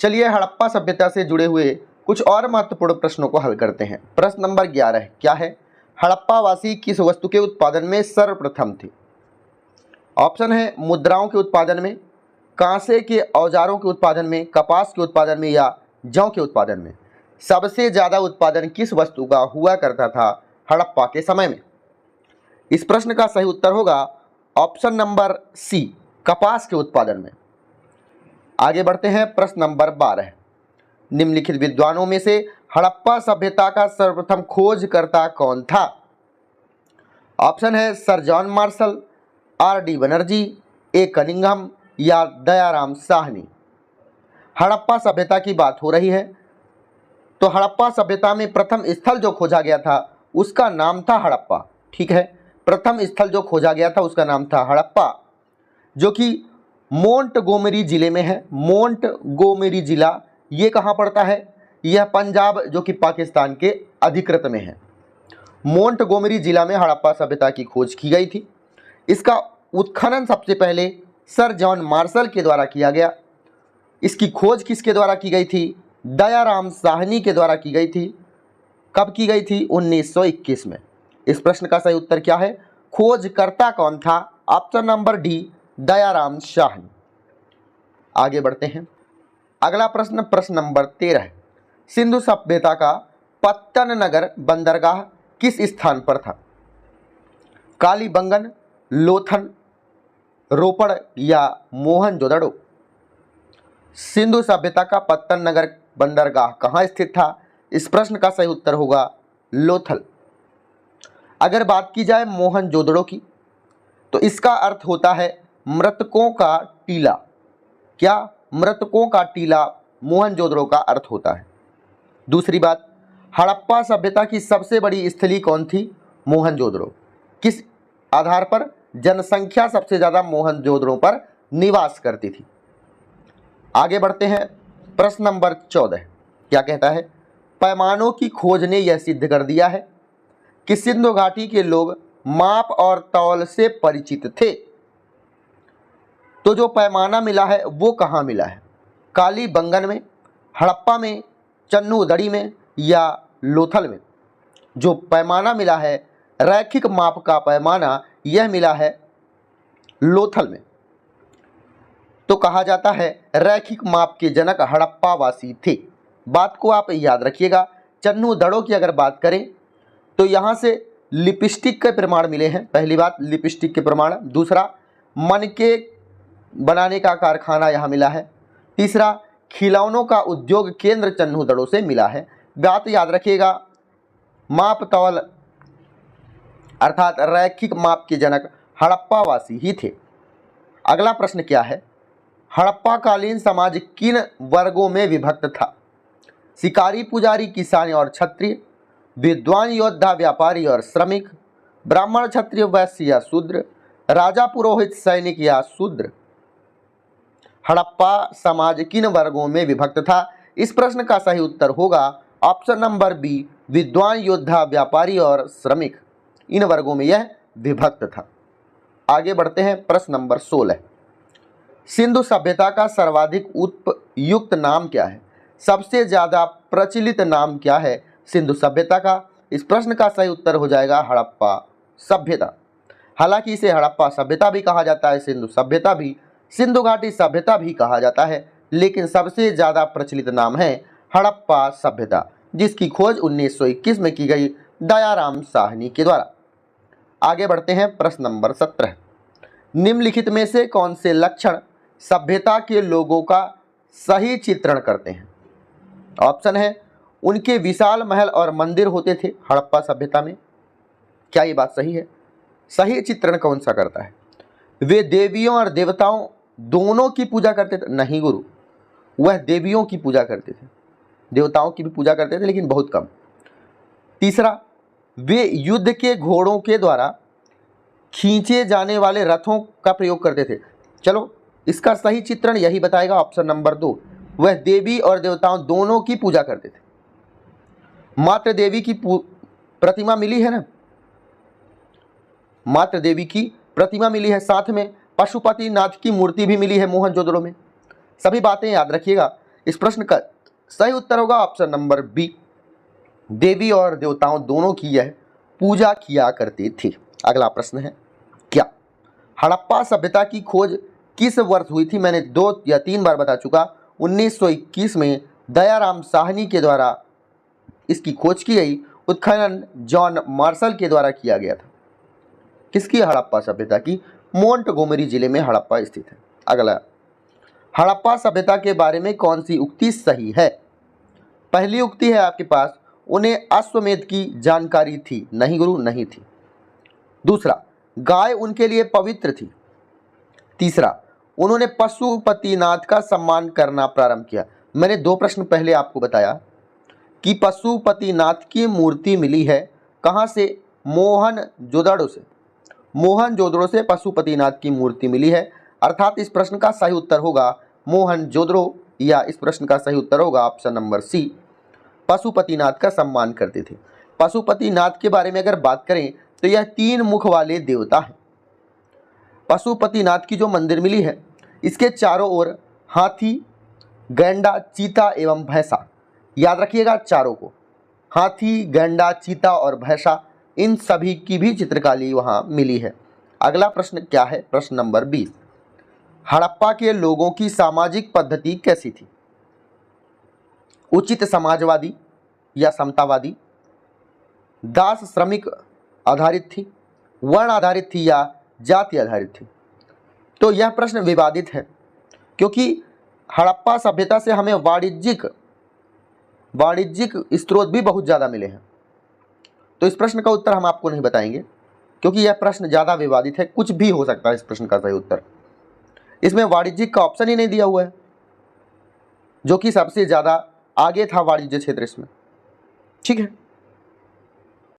चलिए हड़प्पा सभ्यता से जुड़े हुए कुछ और महत्वपूर्ण प्रश्नों को हल करते हैं। प्रश्न नंबर 11 क्या है? हड़प्पा वासी किस वस्तु के उत्पादन में सर्वप्रथम थे? ऑप्शन है मुद्राओं के उत्पादन में, कांसे के औजारों के उत्पादन में, कपास के उत्पादन में या जौ के उत्पादन में। सबसे ज्यादा उत्पादन किस वस्तु का हुआ करता था हड़प्पा के समय में? इस प्रश्न का सही उत्तर होगा ऑप्शन नंबर सी, कपास के उत्पादन में। आगे बढ़ते हैं। प्रश्न नंबर 12, निम्नलिखित विद्वानों में से हड़प्पा सभ्यता का सर्वप्रथम खोजकर्ता कौन था? ऑप्शन है Sir John Marshall, R D. Banerjee, A. Cunningham या दयाराम साहनी। हड़प्पा सभ्यता की बात हो रही है तो हड़प्पा सभ्यता में प्रथम स्थल जो खोजा गया था उसका नाम था हड़प्पा। ठीक है, प्रथम स्थल जो खोजा गया था उसका नाम था हड़प्पा, जो कि मोंटगोमरी जिले में है। मोंटगोमरी जिला ये कहाँ पड़ता है? यह पंजाब जो कि पाकिस्तान के अधिकृत में है। मोंटगोमरी जिला में हड़प्पा सभ्यता की खोज की गई थी। इसका उत्खनन सबसे पहले सर जॉन मार्शल के द्वारा किया गया। इसकी खोज किसके द्वारा की गई थी? दयाराम साहनी के द्वारा की गई थी। कब की गई थी? 1921 में। इस प्रश्न का सही उत्तर क्या है? खोजकर्ता कौन था? Option number D, Dayaram Sahni. आगे बढ़ते हैं। अगला प्रश्न, प्रश्न नंबर 13 है। सिंधु सभ्यता का पत्तन नगर बंदरगाह किस स्थान पर था? कालीबंगन, लोथल, रोपड़ या मोहनजोदड़ो। सिंधु सभ्यता का पत्तन नगर बंदरगाह कहाँ स्थित था? इस प्रश्न का सही उत्तर होगा लोथल। अगर बात की जाए मोहनजोदड़ो की तो इसका अर्थ होता है मृतकों का टीला। क्या? मृतकों का टीला मोहनजोदड़ो का अर्थ होता है। दूसरी बात, हड़प्पा सभ्यता की सबसे बड़ी स्थली कौन थी? मोहनजोदड़ो। किस आधार पर? जनसंख्या सबसे ज्यादा मोहनजोदड़ो पर निवास करती थी। आगे बढ़ते हैं। प्रश्न नंबर 14 क्या कहता है? पैमानों की खोज ने यह सिद्ध कर दिया है कि सिंधु घाटी के लोग माप और तौल से परिचित थे। तो जो पैमाना मिला है वो कहाँ मिला है? कालीबंगन में, हड़प्पा में, चन्नूदड़ी में या लोथल में? जो पैमाना मिला है, रैखिक माप का पैमाना, यह मिला है लोथल में। तो कहा जाता है रैखिक माप के जनक हड़प्पा वासी थे। बात को आप याद रखिएगा। चन्नूदड़ो की अगर बात करें तो यहाँ से लिपस्टिक के प्रमाण मिले हैं। पहली बात लिपस्टिक के प्रमाण। दूसरा, मनके बनाने का कारखाना यहाँ मिला है। तीसरा, खिलौनों का उद्योग केंद्र चन्नूदड़ो से मिला है। बात याद रखिएगा, माप तौल अर्थात रैखिक माप के जनक हड़प्पा वासी ही थे। अगला प्रश्न क्या है? हड़प्पा कालीन समाज किन वर्गों में विभक्त था? शिकारी, पुजारी, किसान और क्षत्रिय, विद्वान, योद्धा, व्यापारी और श्रमिक, ब्राह्मण, क्षत्रिय, वैश्य या शूद्र, राजा, पुरोहित, सैनिक या शूद्र। हड़प्पा समाज किन वर्गों में विभक्त था? इस प्रश्न का सही उत्तर होगा ऑप्शन नंबर बी, विद्वान, योद्धा, व्यापारी और श्रमिक। इन वर्गों में यह विभक्त था। आगे बढ़ते हैं। प्रश्न नंबर 16, सिंधु सभ्यता का सर्वाधिक उपयुक्त नाम क्या है? सबसे ज्यादा प्रचलित नाम क्या है सिंधु सभ्यता का? इस प्रश्न का सही उत्तर हो जाएगा हड़प्पा सभ्यता। हालांकि इसे हड़प्पा सभ्यता भी कहा जाता है, सिंधु सभ्यता भी, सिंधु घाटी सभ्यता भी कहा जाता है, लेकिन सबसे ज्यादा प्रचलित नाम है हड़प्पा सभ्यता, जिसकी खोज 1921 में की गई दयाराम साहनी के द्वारा। आगे बढ़ते हैं। प्रश्न नंबर 17, निम्नलिखित में से कौन से लक्षण सभ्यता के लोगों का सही चित्रण करते हैं? ऑप्शन है उनके विशाल महल और मंदिर होते थे हड़प्पा सभ्यता में। क्या ये बात सही है? सही चित्रण कौन सा करता है? वे देवियों और देवताओं दोनों की पूजा करते थे? नहीं गुरु, वह देवियों की पूजा करते थे, देवताओं की भी पूजा करते थे लेकिन बहुत कम। तीसरा, वे युद्ध के घोड़ों के द्वारा खींचे जाने वाले रथों का प्रयोग करते थे। चलो, इसका सही चित्रण यही बताएगा ऑप्शन नंबर 2, वह देवी और देवताओं दोनों की पूजा करते थे। मात्र देवी की प्रतिमा मिली है ना, मात्र देवी की प्रतिमा मिली है, साथ में पशुपति नाथ की मूर्ति भी मिली है मोहनजोदड़ो में। सभी बातें याद रखिएगा इस प्रश्न का सही उत्तर होगा ऑप्शन नंबर बी, देवी और देवताओं दोनों की यह पूजा किया करती थी। अगला प्रश्न है, क्या हड़प्पा सभ्यता की खोज किस वर्ष हुई थी? मैंने 2 या 3 बार बता चुका। 1921 में दयाराम साहनी के द्वारा इसकी खोज की गई। उत्खनन जॉन मार्शल के द्वारा किया गया था। किसकी? हड़प्पा सभ्यता की। मोंटगोमरी जिले में हड़प्पा स्थित है। अगला, हड़प्पा सभ्यता के बारे में कौन सी उक्ति सही है? पहली उक्ति है आपके पास, उन्हें अश्वमेध की जानकारी थी। नहीं गुरु, नहीं थी। दूसरा, गाय उनके लिए पवित्र थी। तीसरा, उन्होंने पशुपतिनाथ का सम्मान करना प्रारंभ किया। मैंने 2 प्रश्न पहले आपको बताया कि पशुपतिनाथ की मूर्ति मिली है कहाँ से? मोहनजोदड़ो से। मोहनजोदड़ो से पशुपतिनाथ की मूर्ति मिली है, अर्थात इस प्रश्न का सही उत्तर होगा मोहनजोदड़ो, या इस प्रश्न का सही उत्तर होगा ऑप्शन नंबर सी, पशुपतिनाथ का सम्मान करते थे। पशुपतिनाथ के बारे में अगर बात करें तो यह 3 मुख वाले देवता हैं। पशुपतिनाथ की जो मंदिर मिली है, इसके चारों ओर हाथी, गैंडा, चीता एवं भैंसा, याद रखिएगा चारों को, हाथी, गैंडा, चीता और भैंसा, इन सभी की भी चित्रकारी वहाँ मिली है। अगला प्रश्न क्या है? प्रश्न नंबर 20, हड़प्पा के लोगों की सामाजिक पद्धति कैसी थी? उचित समाजवादी या समतावादी, दास श्रमिक आधारित थी, वर्ण आधारित थी या जाति आधारित थी? तो यह प्रश्न विवादित है, क्योंकि हड़प्पा सभ्यता से हमें वाणिज्यिक स्रोत भी बहुत ज़्यादा मिले हैं। तो इस प्रश्न का उत्तर हम आपको नहीं बताएंगे, क्योंकि यह प्रश्न ज़्यादा विवादित है। कुछ भी हो सकता है इस प्रश्न का सही उत्तर। इसमें वाणिज्यिक का ऑप्शन ही नहीं दिया हुआ है, जो कि सबसे ज़्यादा आगे था वाणिज्य क्षेत्र इसमें। ठीक है।